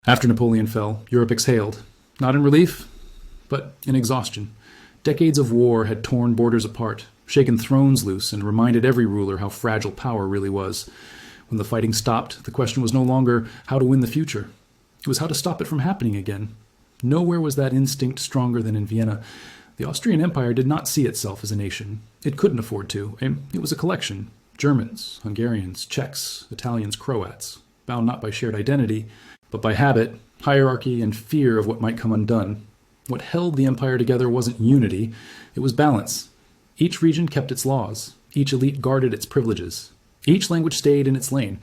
After Napoleon fell, Europe exhaled, not in relief, but in exhaustion. Decades of war had torn borders apart, shaken thrones loose, and reminded every ruler how fragile power really was. When the fighting stopped, the question was no longer how to win the future. It was how to stop it from happening again. Nowhere was that instinct stronger than in Vienna. The Austrian Empire did not see itself as a nation. It couldn't afford to. It was a collection. Germans, Hungarians, Czechs, Italians, Croats, bound not by shared identity, but by habit, hierarchy, and fear of what might come undone. What held the empire together wasn't unity, it was balance. Each region kept its laws. Each elite guarded its privileges. Each language stayed in its lane.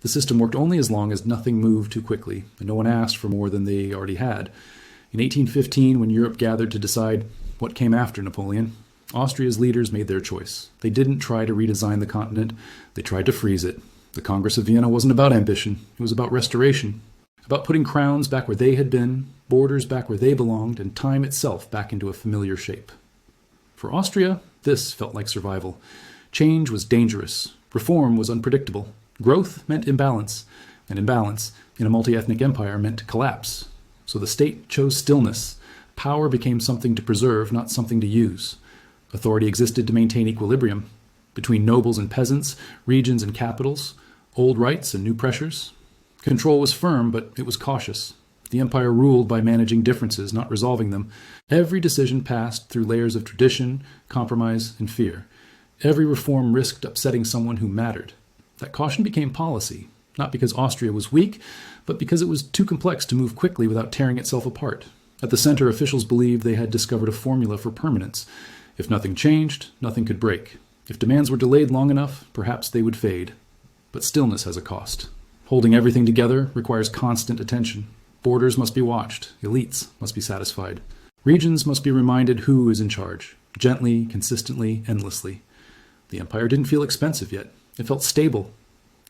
The system worked only as long as nothing moved too quickly, and no one asked for more than they already had. In 1815, when Europe gathered to decide what came after Napoleon, Austria's leaders made their choice. They didn't try to redesign the continent, they tried to freeze it. The Congress of Vienna wasn't about ambition, it was about restoration. About putting crowns back where they had been, borders back where they belonged, and time itself back into a familiar shape. For Austria, this felt like survival. Change was dangerous. Reform was unpredictable. Growth meant imbalance, and imbalance in a multi-ethnic empire meant collapse. So the state chose stillness. Power became something to preserve, not something to use. Authority existed to maintain equilibrium between nobles and peasants, regions and capitals, old rights and new pressures. Control was firm, but it was cautious. The empire ruled by managing differences, not resolving them. Every decision passed through layers of tradition, compromise, and fear. Every reform risked upsetting someone who mattered. That caution became policy, not because Austria was weak, but because it was too complex to move quickly without tearing itself apart. At the center, officials believed they had discovered a formula for permanence. If nothing changed, nothing could break. If demands were delayed long enough, perhaps they would fade. But stillness has a cost. Holding everything together requires constant attention. Borders must be watched. Elites must be satisfied. Regions must be reminded who is in charge. Gently, consistently, endlessly. The empire didn't feel expensive yet. It felt stable.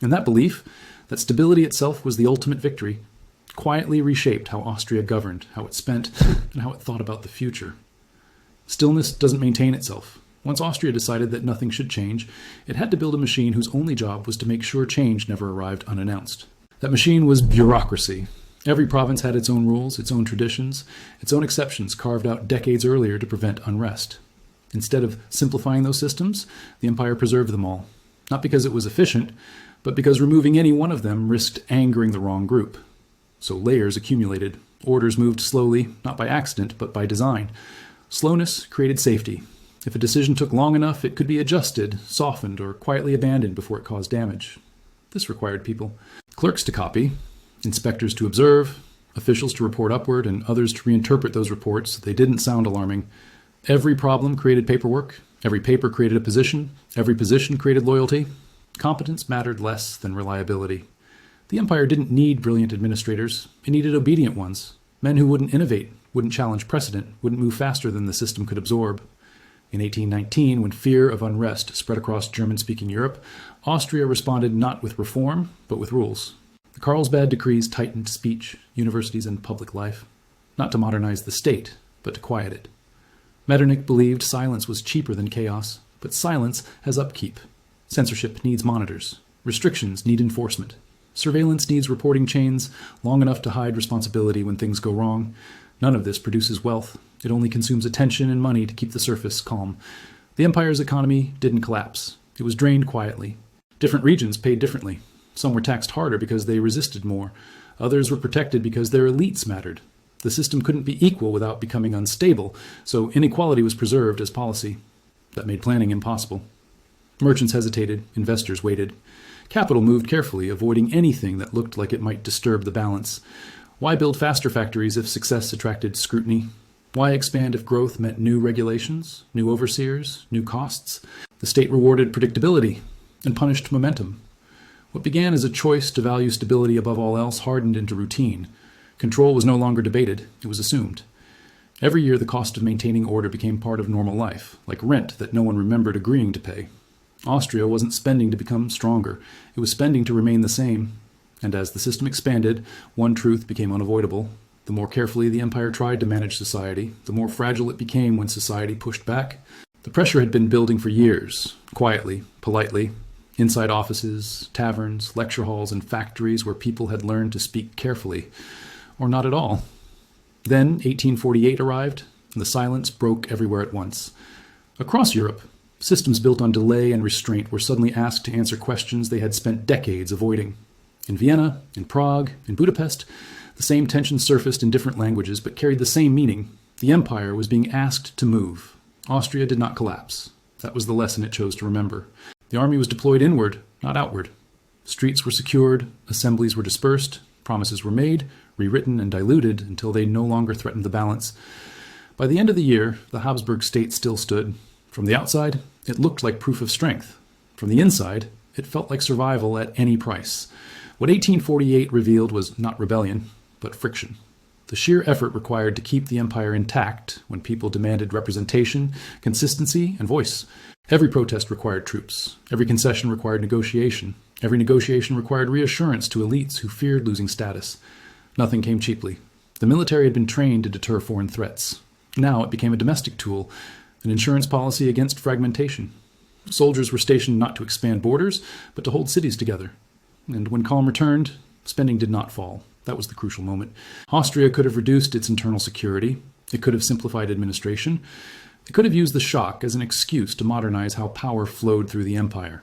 And that belief, that stability itself was the ultimate victory, quietly reshaped how Austria governed, how it spent, and how it thought about the future. Stillness doesn't maintain itself. Once Austria decided that nothing should change, it had to build a machine whose only job was to make sure change never arrived unannounced. That machine was bureaucracy. Every province had its own rules, its own traditions, its own exceptions carved out decades earlier to prevent unrest. Instead of simplifying those systems, the empire preserved them all. Not because it was efficient, but because removing any one of them risked angering the wrong group. So layers accumulated. Orders moved slowly, not by accident, but by design. Slowness created safety. If a decision took long enough, it could be adjusted, softened, or quietly abandoned before it caused damage. This required people. Clerks to copy, inspectors to observe, officials to report upward, and others to reinterpret those reports so they didn't sound alarming. Every problem created paperwork. Every paper created a position. Every position created loyalty. Competence mattered less than reliability. The empire didn't need brilliant administrators. It needed obedient ones. Men who wouldn't innovate, wouldn't challenge precedent, wouldn't move faster than the system could absorb. In 1819, when fear of unrest spread across German-speaking Europe, Austria responded not with reform, but with rules. The Carlsbad Decrees tightened speech, universities, and public life, not to modernize the state, but to quiet it. Metternich believed silence was cheaper than chaos, but silence has upkeep. Censorship needs monitors. Restrictions need enforcement. Surveillance needs reporting chains long enough to hide responsibility when things go wrong. None of this produces wealth. It only consumes attention and money to keep the surface calm. The empire's economy didn't collapse. It was drained quietly. Different regions paid differently. Some were taxed harder because they resisted more. Others were protected because their elites mattered. The system couldn't be equal without becoming unstable, so inequality was preserved as policy. That made planning impossible. Merchants hesitated, investors waited. Capital moved carefully, avoiding anything that looked like it might disturb the balance. Why build faster factories if success attracted scrutiny? Why expand if growth meant new regulations, new overseers, new costs? The state rewarded predictability and punished momentum. What began as a choice to value stability above all else hardened into routine. Control was no longer debated, it was assumed. Every year the cost of maintaining order became part of normal life, like rent that no one remembered agreeing to pay. Austria wasn't spending to become stronger, it was spending to remain the same. And as the system expanded, one truth became unavoidable. The more carefully the empire tried to manage society, the more fragile it became when society pushed back. The pressure had been building for years, quietly, politely, inside offices, taverns, lecture halls, and factories where people had learned to speak carefully. or not at all. Then 1848 arrived, and the silence broke everywhere at once. Across Europe, systems built on delay and restraint were suddenly asked to answer questions they had spent decades avoiding. In Vienna, in Prague, in Budapest, the same tension surfaced in different languages but carried the same meaning. The empire was being asked to move. Austria did not collapse. That was the lesson it chose to remember. The army was deployed inward, not outward. Streets were secured, assemblies were dispersed, promises were made, rewritten and diluted until they no longer threatened the balance. By the end of the year, the Habsburg state still stood. From the outside, it looked like proof of strength. From the inside, it felt like survival at any price. What 1848 revealed was not rebellion, but friction. The sheer effort required to keep the empire intact when people demanded representation, consistency, and voice. Every protest required troops. Every concession required negotiation. Every negotiation required reassurance to elites who feared losing status. Nothing came cheaply. The military had been trained to deter foreign threats. Now it became a domestic tool, an insurance policy against fragmentation. Soldiers were stationed not to expand borders, but to hold cities together. And when calm returned, spending did not fall. That was the crucial moment. Austria could have reduced its internal security. It could have simplified administration. It could have used the shock as an excuse to modernize how power flowed through the empire.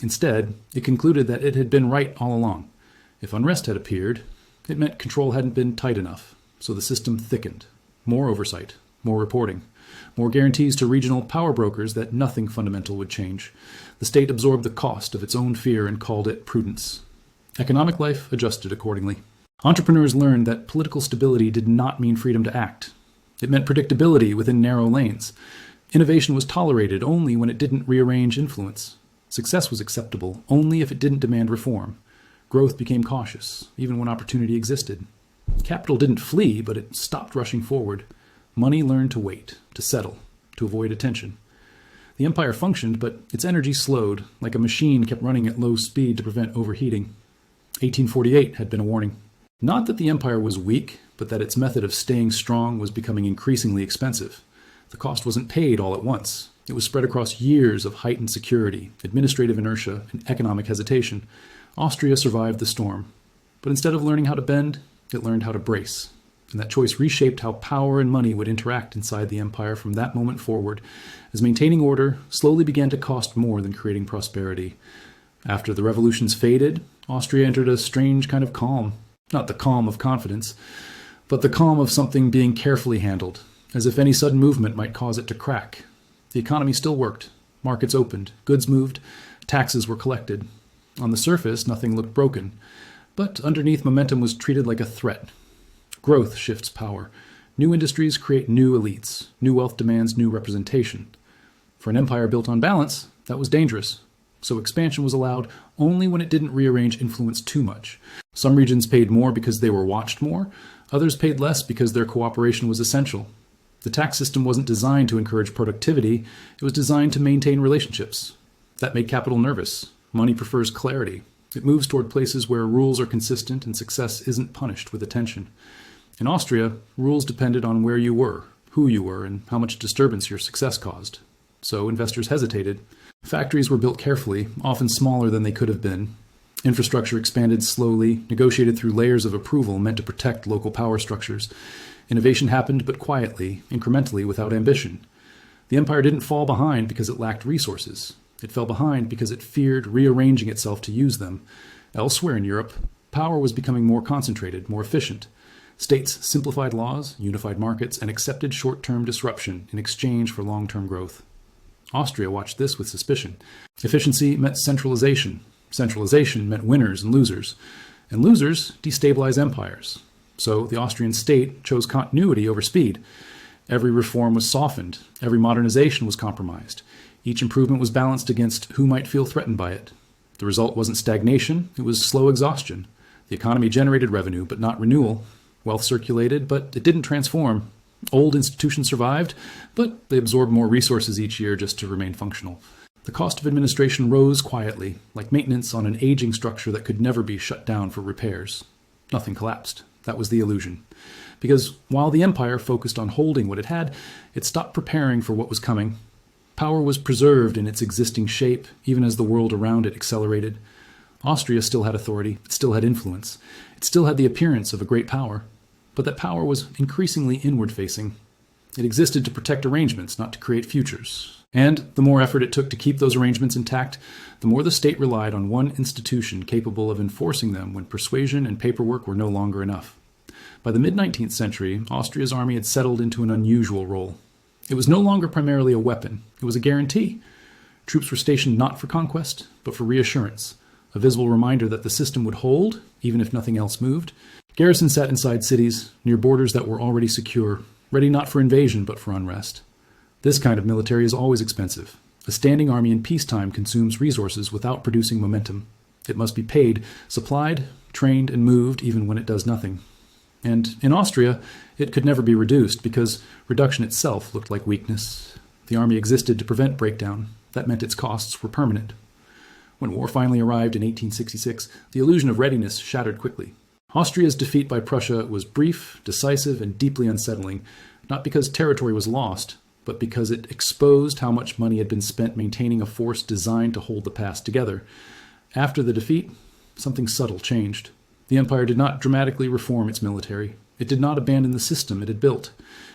Instead, it concluded that it had been right all along. If unrest had appeared, it meant control hadn't been tight enough, so the system thickened. More oversight, more reporting, more guarantees to regional power brokers that nothing fundamental would change. The state absorbed the cost of its own fear and called it prudence. Economic life adjusted accordingly. Entrepreneurs learned that political stability did not mean freedom to act. It meant predictability within narrow lanes. Innovation was tolerated only when it didn't rearrange influence. Success was acceptable only if it didn't demand reform. Growth became cautious, even when opportunity existed. Capital didn't flee, but it stopped rushing forward. Money learned to wait, to settle, to avoid attention. The empire functioned, but its energy slowed, like a machine kept running at low speed to prevent overheating. 1848 had been a warning. Not that the empire was weak, but that its method of staying strong was becoming increasingly expensive. The cost wasn't paid all at once. It was spread across years of heightened security, administrative inertia, and economic hesitation. Austria survived the storm. But instead of learning how to bend, it learned how to brace. And that choice reshaped how power and money would interact inside the empire from that moment forward, as maintaining order slowly began to cost more than creating prosperity. After the revolutions faded, Austria entered a strange kind of calm. Not the calm of confidence, but the calm of something being carefully handled, as if any sudden movement might cause it to crack. The economy still worked. Markets opened. Goods moved. Taxes were collected. On the surface, nothing looked broken. But underneath, momentum was treated like a threat. Growth shifts power. New industries create new elites. New wealth demands new representation. For an empire built on balance, that was dangerous. So expansion was allowed only when it didn't rearrange influence too much. Some regions paid more because they were watched more. Others paid less because their cooperation was essential. The tax system wasn't designed to encourage productivity. It was designed to maintain relationships. That made capital nervous. Money prefers clarity. It moves toward places where rules are consistent and success isn't punished with attention. In Austria, rules depended on where you were, who you were, and how much disturbance your success caused. So investors hesitated. Factories were built carefully, often smaller than they could have been. Infrastructure expanded slowly, negotiated through layers of approval meant to protect local power structures. Innovation happened, but quietly, incrementally, without ambition. The empire didn't fall behind because it lacked resources. It fell behind because it feared rearranging itself to use them. Elsewhere in Europe, power was becoming more concentrated, more efficient. States simplified laws, unified markets, and accepted short-term disruption in exchange for long-term growth. Austria watched this with suspicion. Efficiency meant centralization. Centralization meant winners and losers. And losers destabilize empires. So the Austrian state chose continuity over speed. Every reform was softened. Every modernization was compromised. Each improvement was balanced against who might feel threatened by it. The result wasn't stagnation, it was slow exhaustion. The economy generated revenue, but not renewal. Wealth circulated, but it didn't transform. Old institutions survived, but they absorbed more resources each year just to remain functional. The cost of administration rose quietly, like maintenance on an aging structure that could never be shut down for repairs. Nothing collapsed. That was the illusion. Because while the empire focused on holding what it had, it stopped preparing for what was coming. Power was preserved in its existing shape, even as the world around it accelerated. Austria still had authority. It still had influence. It still had the appearance of a great power. but that power was increasingly inward-facing. It existed to protect arrangements, not to create futures. And the more effort it took to keep those arrangements intact, the more the state relied on one institution capable of enforcing them when persuasion and paperwork were no longer enough. By the mid-19th century, Austria's army had settled into an unusual role. It was no longer primarily a weapon. It was a guarantee. Troops were stationed not for conquest, but for reassurance, a visible reminder that the system would hold, even if nothing else moved. Garrisons sat inside cities, near borders that were already secure, ready not for invasion, but for unrest. This kind of military is always expensive. A standing army in peacetime consumes resources without producing momentum. It must be paid, supplied, trained, and moved even when it does nothing. And in Austria, it could never be reduced because reduction itself looked like weakness. The army existed to prevent breakdown. That meant its costs were permanent. When war finally arrived in 1866, the illusion of readiness shattered quickly. Austria's defeat by Prussia was brief, decisive, and deeply unsettling, not because territory was lost, but because it exposed how much money had been spent maintaining a force designed to hold the past together. After the defeat, something subtle changed. The empire did not dramatically reform its military. It did not abandon the system it had built.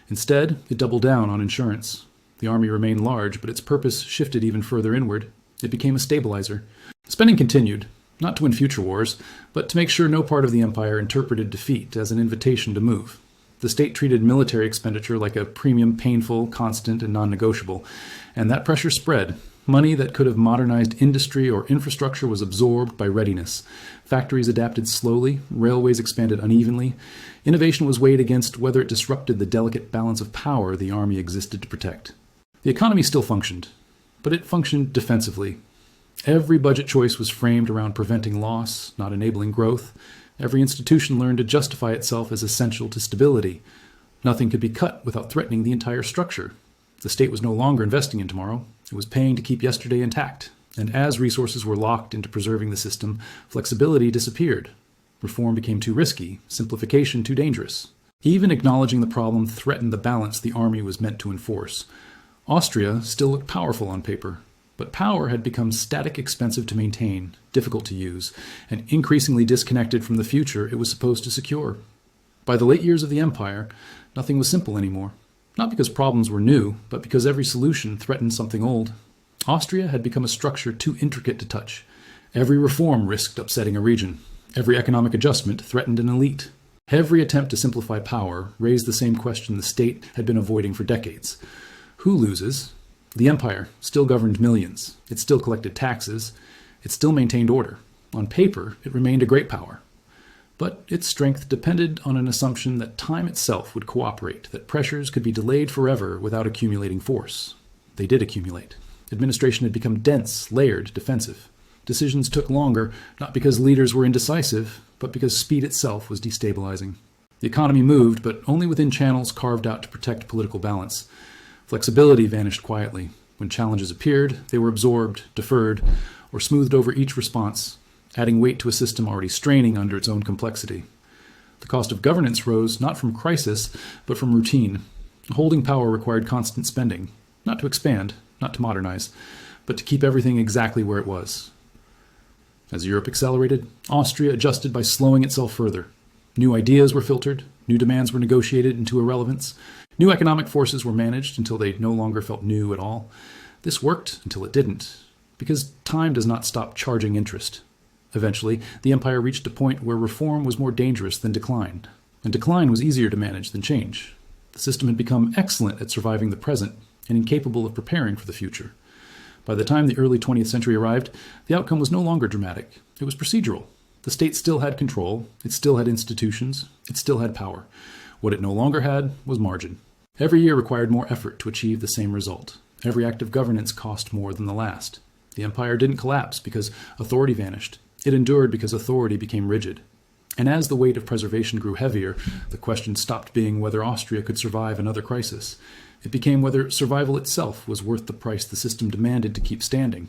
Instead, it doubled down on insurance. The army remained large, but its purpose shifted even further inward. It became a stabilizer. Spending continued, not to win future wars, but to make sure no part of the empire interpreted defeat as an invitation to move. The state treated military expenditure like a premium, painful, constant, and non-negotiable, and that pressure spread. Money that could have modernized industry or infrastructure was absorbed by readiness. Factories adapted slowly, railways expanded unevenly. Innovation was weighed against whether it disrupted the delicate balance of power the army existed to protect. The economy still functioned, but it functioned defensively. Every budget choice was framed around preventing loss, not enabling growth. Every institution learned to justify itself as essential to stability. Nothing could be cut without threatening the entire structure. The state was no longer investing in tomorrow. It was paying to keep yesterday intact. And as resources were locked into preserving the system, flexibility disappeared. Reform became too risky, simplification too dangerous. Even acknowledging the problem threatened the balance the army was meant to enforce. Austria still looked powerful on paper, but power had become static, expensive to maintain, difficult to use, and increasingly disconnected from the future it was supposed to secure. By the late years of the empire, nothing was simple anymore. Not because problems were new, but because every solution threatened something old. Austria had become a structure too intricate to touch. Every reform risked upsetting a region. Every economic adjustment threatened an elite. Every attempt to simplify power raised the same question the state had been avoiding for decades. Who loses? The empire still governed millions. It still collected taxes. It still maintained order. On paper, it remained a great power. But its strength depended on an assumption that time itself would cooperate, that pressures could be delayed forever without accumulating force. They did accumulate. Administration had become dense, layered, defensive. Decisions took longer, not because leaders were indecisive, but because speed itself was destabilizing. The economy moved, but only within channels carved out to protect political balance. Flexibility vanished quietly. When challenges appeared, they were absorbed, deferred, or smoothed over each response, adding weight to a system already straining under its own complexity. The cost of governance rose not from crisis, but from routine. Holding power required constant spending, not to expand, not to modernize, but to keep everything exactly where it was. As Europe accelerated, Austria adjusted by slowing itself further. New ideas were filtered, new demands were negotiated into irrelevance, new economic forces were managed until they no longer felt new at all. This worked until it didn't, because time does not stop charging interest. Eventually, the empire reached a point where reform was more dangerous than decline, and decline was easier to manage than change. The system had become excellent at surviving the present and incapable of preparing for the future. By the time the early 20th century arrived, the outcome was no longer dramatic. It was procedural. The state still had control, it still had institutions, it still had power. What it no longer had was margin. Every year required more effort to achieve the same result. Every act of governance cost more than the last. The empire didn't collapse because authority vanished. It endured because authority became rigid. And as the weight of preservation grew heavier, the question stopped being whether Austria could survive another crisis. It became whether survival itself was worth the price the system demanded to keep standing.